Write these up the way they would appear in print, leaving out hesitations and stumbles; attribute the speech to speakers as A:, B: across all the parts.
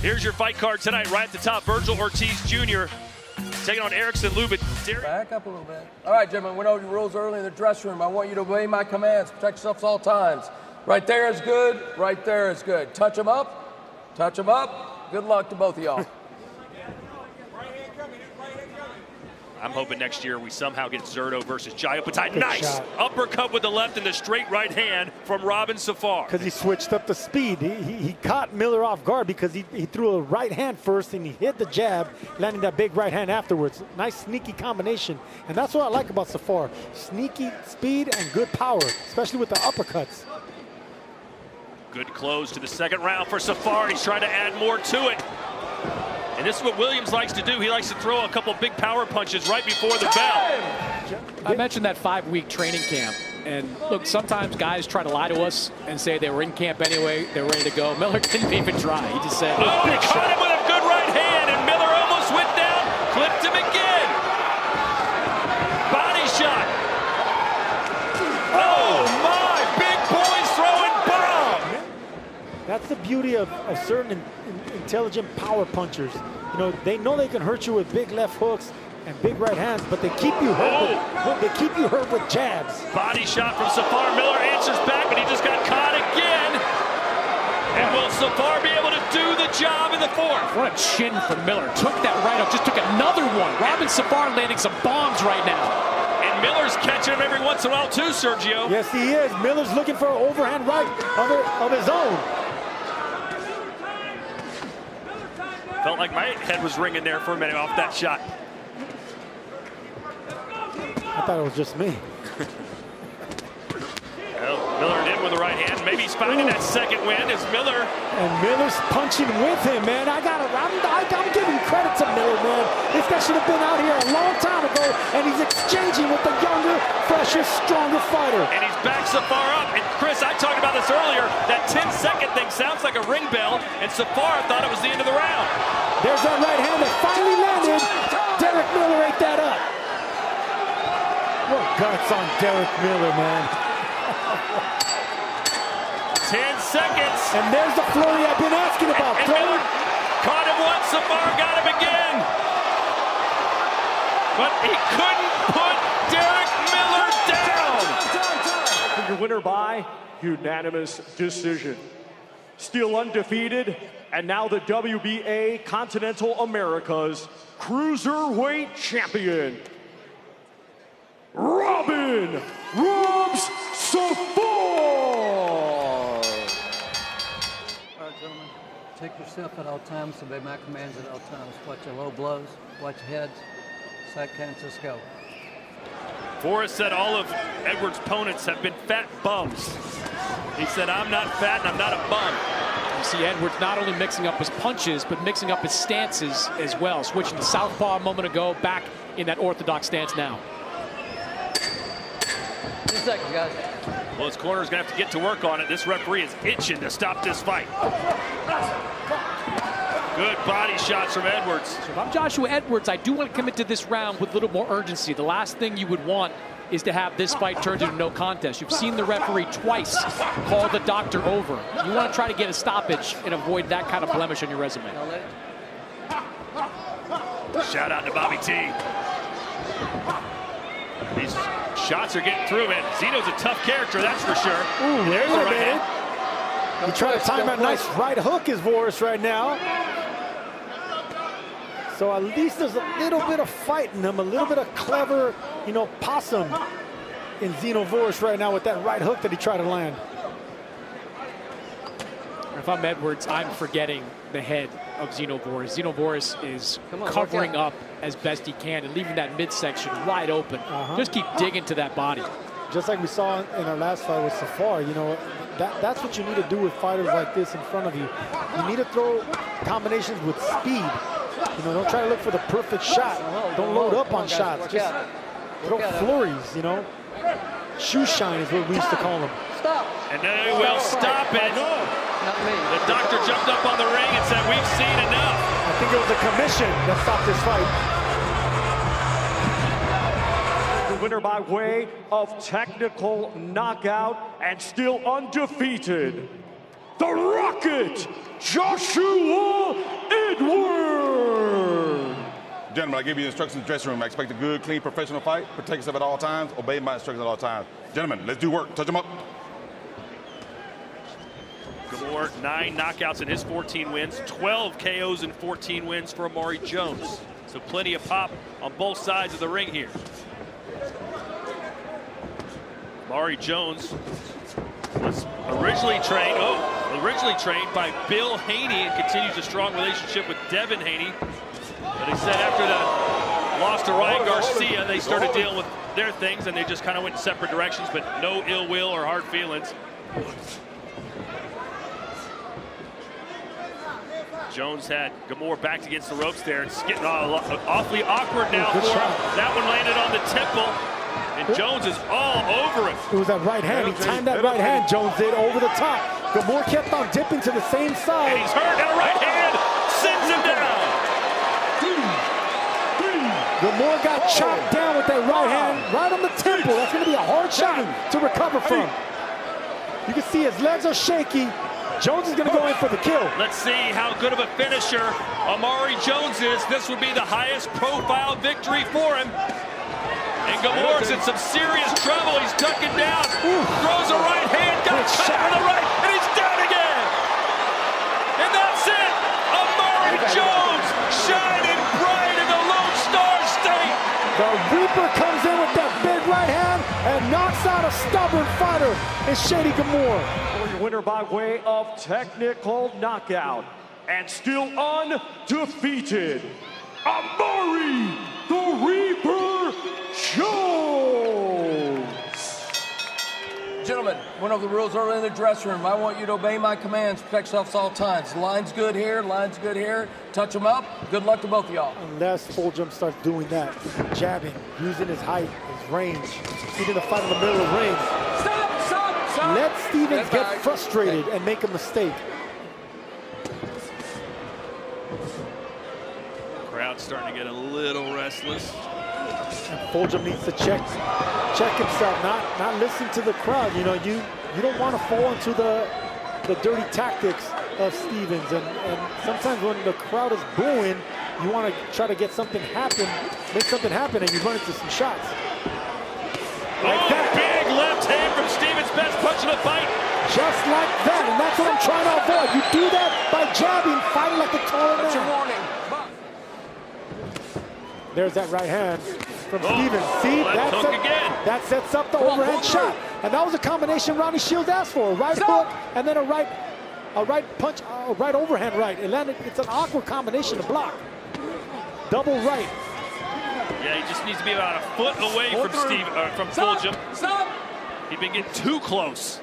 A: Here's your fight card tonight. Right at the top, Vergil Ortiz Jr. taking on Erickson, Lubin.
B: Back up a little bit. All right, gentlemen, went over your rules early in the dressing room. I want you to obey my commands. Protect yourselves at all times. Right there is good. Right there is good. Touch them up. Touch them up. Good luck to both of y'all.
A: I'm hoping next year we somehow get Zurdo versus Jai Opatai. Nice
C: shot.
A: uppercut with the left and the straight right hand from Robin Safar.
C: Because he switched up the speed. He caught Miller off guard because he threw a right hand first and he hit the jab, landing that big right hand afterwards. Nice sneaky combination. And that's what I like about Safar. Sneaky speed and good power, especially with the uppercuts.
A: Good close to the second round for Safar. He's trying to add more to it. And this is what Williams likes to do. He likes to throw a couple big power punches right before the bell.
D: I mentioned that 5-week training camp. And look, sometimes guys try to lie to us and say they were in camp anyway, they're ready to go. Miller didn't even try. He just said,
A: oh, he caught him with a good right hand, and Miller almost went down, clipped him again. Body shot. Oh my, big boys throwing bomb.
C: That's the beauty of certain intelligent power punchers. You know they can hurt you with big left hooks and big right hands, but they keep you hurt with jabs.
A: Body shot from Safar. Miller answers back, but he just got caught again. And will Safar be able to do the job in the fourth?
D: what a chin from Miller. Took that right up, just took another one. Robin Safar landing some bombs right now.
A: And Miller's catching him every once in a while too, Sergio.
C: Yes, he is. Miller's looking for an overhand right of his own.
A: Felt like my head was ringing there for a minute off that shot.
C: I thought it was just me.
A: Well, Miller in with the right hand. Maybe he's finding that second win as Miller.
C: And Miller's punching with him, man. I'm giving credit to Miller, man. This guy should have been out here a long time ago, and he's exchanging with the younger, fresher, stronger fighter.
A: And he's back Safar up. And Chris, I talked about this earlier. That 10-second thing sounds like a ring bell, and Safar thought it was the end of the round.
C: There's that right hand that finally landed. Derek Miller ate that up. What guts on Derek Miller, man.
A: 10 seconds.
C: And there's the flurry I've been asking about.
A: And Miller caught him once, Safar got him again. But he couldn't put Derek Miller down.
E: Your winner by unanimous decision. Still undefeated, and now the WBA Continental Americas Cruiserweight Champion, Robin "Robs" Safar.
B: All right, gentlemen, take yourself at all times, obey my commands at all times. Watch your low blows, watch your heads. Side counts, let's go.
A: Forrest said all of Edwards' opponents have been fat bums. He said, I'm not fat and I'm not a bum.
D: You see Edwards not only mixing up his punches, but mixing up his stances as well. Switching to southpaw a moment ago, back in that orthodox stance now.
B: 2 seconds, guys.
A: Well, his corner's going to have to get to work on it. This referee is itching to stop this fight. Good body shots from Edwards.
D: So if I'm Joshua Edwards, I do want to commit to this round with a little more urgency. The last thing you would want is to have this fight turned into no contest. You've seen the referee twice call the doctor over. You want to try to get a stoppage and avoid that kind of blemish on your resume.
A: Shout out to Bobby T. These shots are getting through, man. Zeno's a tough character, that's for sure.
C: Ooh,
A: there's the right hand.
C: He tried to time a nice right hook is Boris right now. So at least there's a little bit of fight in him, a little bit of clever, possum in Zeno Boris right now with that right hook that he tried to land.
D: If I'm Edwards, I'm forgetting the head of Zeno Boris. Zeno Boris is covering up as best he can and leaving that midsection wide open. Just keep digging to that body.
C: Just like we saw in our last fight with Safar, that's what you need to do with fighters like this in front of you. You need to throw combinations with speed. Don't try to look for the perfect shot. Don't load up on shots. Just throw flurries, Shoe shine is what we used to call them.
B: Stop.
A: And they will stop it.
B: Not me.
A: The doctor jumped up on the ring and said, we've seen enough.
C: I think it was the commission that stopped this fight.
E: The winner by way of technical knockout and still undefeated, the Rocket, Joshua
F: Gentlemen, I give you instructions in the dressing room. I expect a good, clean, professional fight. Protect yourself at all times. Obey my instructions at all times. Gentlemen, let's do work. Touch them up.
A: Gamore, 9 knockouts in his 14 wins, 12 KOs and 14 wins for Amari Jones. So plenty of pop on both sides of the ring here. Amari Jones was originally trained by Bill Haney and continues a strong relationship with Devin Haney. But he said after the loss to Ryan Garcia, they started dealing with their things and they just kind of went in separate directions, but no ill will or hard feelings. Jones had Gamore backed against the ropes there. It's getting awfully awkward now for him. That one landed on the temple, and Jones is all over it.
C: It was that right hand. He timed that right hand, Jones did, over the top. Gamore kept on dipping to the same side.
A: And he's hurt, and a right hand sends him down.
C: Gamore got chopped down with that right hand right on the temple. That's going to be a hard shot to recover from. You can see his legs are shaky. Jones is going to go in for the kill.
A: Let's see how good of a finisher Amari Jones is. This would be the highest profile victory for him. And Gamore's in some serious trouble. He's ducking down. Throws a right hand. Got shot with the right. And he's down again. And that's it. Amari Jones shining bright in the Lone Star State.
C: The Reaper comes in with that big right hand and knocks out a stubborn fighter. It's Shady Gamore.
E: Winner by way of technical knockout, and still undefeated, Amari the Reaper Jones.
B: Gentlemen, went over the rules early in the dressing room. I want you to obey my commands, protect yourselves at all times. Line's good here, line's good here. Touch them up. Good luck to both of y'all.
C: Unless Fulgham starts doing that, jabbing, using his height, his range, keeping the fight in the middle of the ring. Let Stevens get frustrated and make a mistake.
A: Crowd's starting to get a little restless.
C: And Fulgham needs to check himself, not listen to the crowd. You know, you don't want to fall into the dirty tactics of Stevens. And sometimes when the crowd is booing, you want to try to get something happen, make something happen, and you run into some shots. Like that.
A: Big left hand from Stevens, best punch of the fight.
C: Just like that, and that's what I'm trying to avoid. You do that by jabbing, fighting like a taller man.
B: That's your warning.
C: There's that right hand from Stevens. See, that sets up the overhand shot. And that was a combination Ronnie Shields asked for. A right hook and then a right punch, a right overhand right. It's an awkward combination to block. Double right.
A: Yeah, he just needs to be about a foot away from Fulgham. He's been getting too close.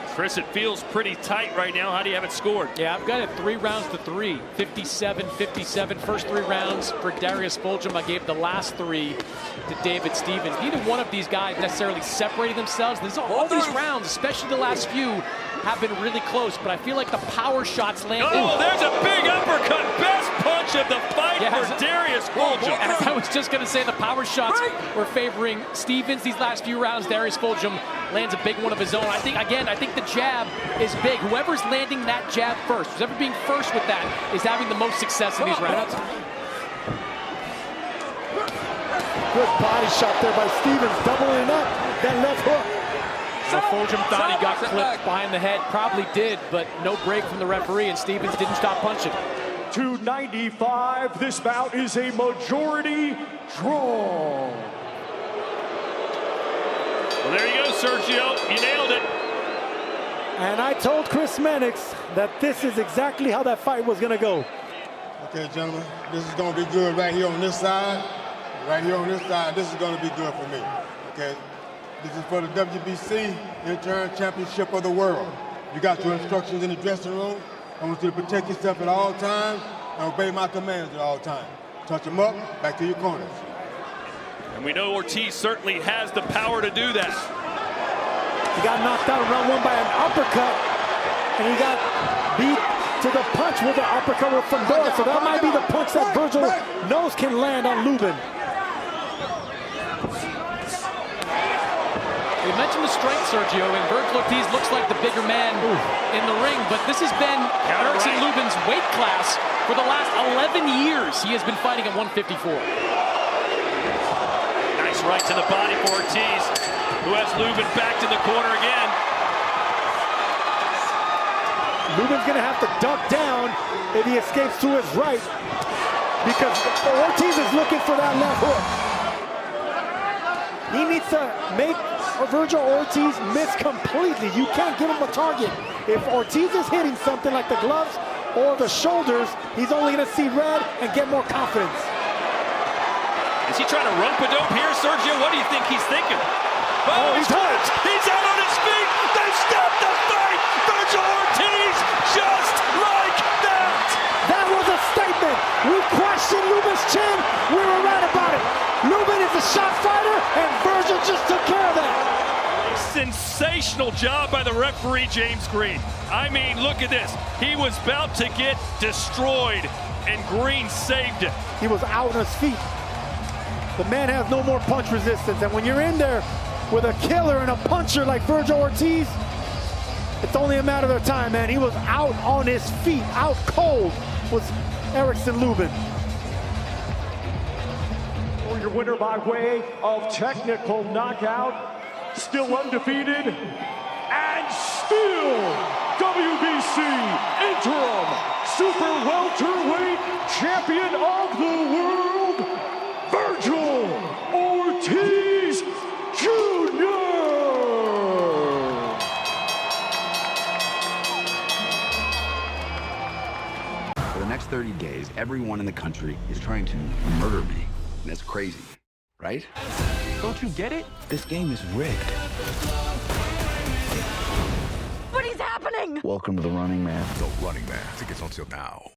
A: Chris, it feels pretty tight right now. How do you have it scored?
D: Yeah, I've got it 3-3, 57-57. First 3 rounds for Darius Fulgham. I gave the last 3 to David Stevens. Neither one of these guys necessarily separated themselves. All these rounds, especially the last few, have been really close, but I feel like the power shots land.
A: Oh, there's a big uppercut. Best punch of the fight for Darius Fulgham.
D: As I was just going to say, the power shots were favoring Stevens these last few rounds. Darius Fulgham lands a big one of his own. I think the jab is big. Whoever's landing that jab first, who's ever being first with that, is having the most success in these rounds.
C: Good body shot there by Stevens, doubling up that left hook.
D: Fulgham thought he got clipped behind the head, probably did, but no break from the referee, and Stevens didn't stop punching.
E: 295, this bout is a majority draw.
A: Well, there you go, Sergio. You nailed it.
C: And I told Chris Mannix that this is exactly how that fight was going to go.
G: Okay, gentlemen, this is going to be good right here on this side. Right here on this side, this is going to be good for me. Okay, this is for the WBC Interim Championship of the World. You got your instructions in the dressing room. I want you to protect yourself at all times and obey my commands at all times. Touch them up, back to your corners.
A: And we know Ortiz certainly has the power to do that.
C: He got knocked out in round 1 by an uppercut, and he got beat to the punch with an uppercut from Dora. So that might be the punch that Vergil knows can land on Lubin.
B: He
D: You mentioned the strength, Sergio, and Vergil Ortiz looks like the bigger man in the ring, but this has been Erickson Lubin's weight class for the last 11 years. He has been fighting at 154.
A: Nice right to the body for Ortiz, who has Lubin backed in the corner again.
C: Lubin's going to have to duck down if he escapes to his right, because Ortiz is looking for that left hook. He needs to make Vergil Ortiz miss completely. You can't give him a target. If Ortiz is hitting something like the gloves or the shoulders, he's only going to see red and get more confidence.
A: Is he trying to rope-a-dope here, Sergio? What do you think he's thinking?
C: Oh, he's hurt.
A: He's out on his feet. They've stopped the fight. Vergil Ortiz, just like that.
C: That was a statement. We questioned Lubin's chin. We were right about it. Lubin is a shot fighter, and Vergil just took care of that.
A: Sensational job by the referee, James Green. I mean, look at this. He was about to get destroyed, and Green saved it.
C: He was out on his feet. The man has no more punch resistance, and when you're in there with a killer and a puncher like Vergil Ortiz, it's only a matter of time, man. He was out on his feet, out cold was Erickson Lubin.
E: For your winner by way of technical knockout, still undefeated, and still WBC interim super welterweight champion of the world, Vergil Ortiz Jr.
H: For the next 30 days, everyone in the country is trying to murder me. And that's crazy, right? Don't you get it? This game is rigged.
I: What is happening?
H: Welcome to the Running Man.
J: The Running Man. Tickets until now.